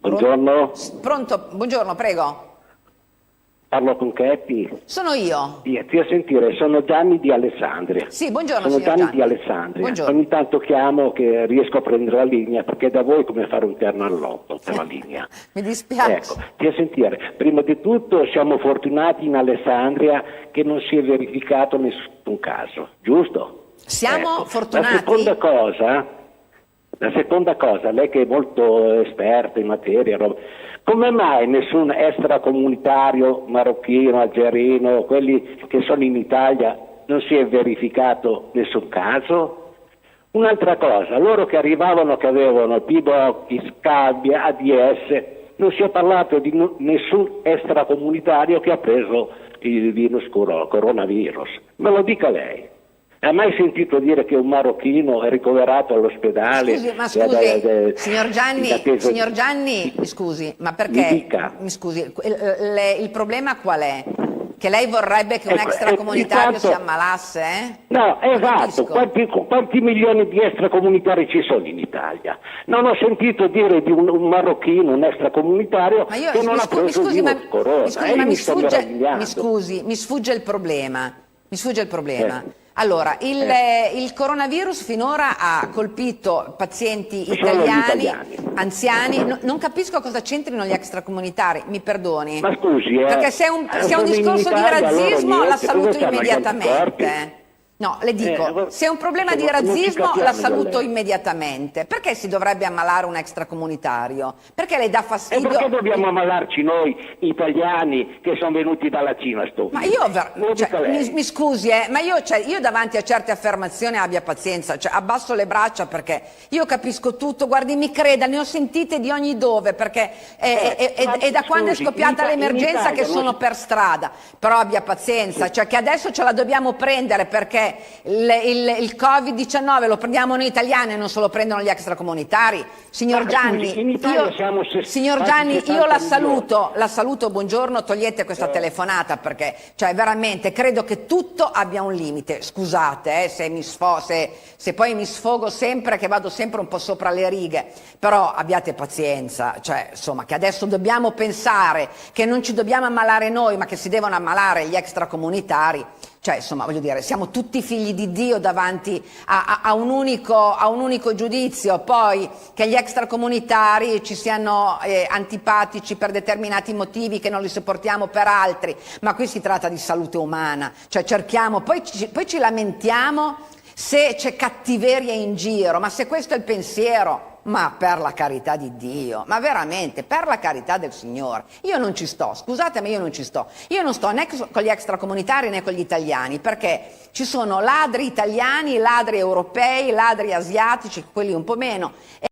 Buongiorno, Pronto? Buongiorno, prego. parlo con Cheppi. Sono io. Ti a sentire, sono Gianni di Alessandria. Sì, buongiorno Sono signor Gianni Gianni. di Alessandria. Buongiorno. Ogni tanto chiamo che riesco a prendere la linea, perché da voi è come fare un terno all'otto per la linea. Mi dispiace. Ecco, ti a sentire. Prima di tutto siamo fortunati in Alessandria che non si è verificato nessun caso, giusto? Siamo Ecco. fortunati? La seconda cosa, lei che è molto esperta in materia, come mai nessun extracomunitario marocchino, algerino, quelli che sono in Italia, non si è verificato nessun caso? Un'altra cosa, loro che arrivavano che avevano Pibocchi, Scabbia, ADS, non si è parlato di nessun extracomunitario che ha preso il coronavirus. Me lo dica lei. Ha mai sentito dire che un marocchino è ricoverato all'ospedale? Scusi, ma scusi, signor Gianni, mi scusi, ma perché? Mi scusi, il problema qual è? Che lei vorrebbe che un extracomunitario si ammalasse? No, Non esatto. capisco. Quanti milioni di extracomunitari ci sono in Italia? Non ho sentito dire di un marocchino, un extracomunitario che non ha preso il virus corona. Mi sfugge il problema. Mi sfugge il problema. Allora, il coronavirus finora ha colpito pazienti italiani, anziani. Non capisco cosa c'entrino gli extracomunitari, mi perdoni. Ma scusi, perché se è un discorso di razzismo la saluto immediatamente. No, le dico, se è un problema di razzismo la saluto immediatamente. Perché si dovrebbe ammalare un extracomunitario? Perché le dà fastidio? E perché dobbiamo ammalarci noi italiani che sono venuti dalla Cina? Ma io, mi scusi, ma io davanti a certe affermazioni abbia pazienza, abbasso le braccia perché io capisco tutto, guardi, mi creda, ne ho sentite di ogni dove, perché è da quando è scoppiata l'emergenza che sono per strada, però abbia pazienza, che adesso ce la dobbiamo prendere perché il Covid-19 lo prendiamo noi italiani e non se lo prendono gli extracomunitari. Signor Gianni, io la saluto, buongiorno, togliete questa telefonata perché veramente credo che tutto abbia un limite. Scusate se poi mi sfogo sempre, che vado sempre un po' sopra le righe, però abbiate pazienza, insomma, che adesso dobbiamo pensare che non ci dobbiamo ammalare noi ma che si devono ammalare gli extracomunitari. Insomma, voglio dire, siamo tutti figli di Dio davanti a un unico giudizio. Poi che gli extracomunitari ci siano antipatici per determinati motivi che non li sopportiamo per altri, ma qui si tratta di salute umana, cerchiamo, poi ci lamentiamo se c'è cattiveria in giro, ma se questo è il pensiero, ma per la carità di Dio, ma veramente, per la carità del Signore, io non ci sto, scusate ma io non ci sto, io non sto né con gli extracomunitari né con gli italiani, perché ci sono ladri italiani, ladri europei, ladri asiatici, quelli un po' meno,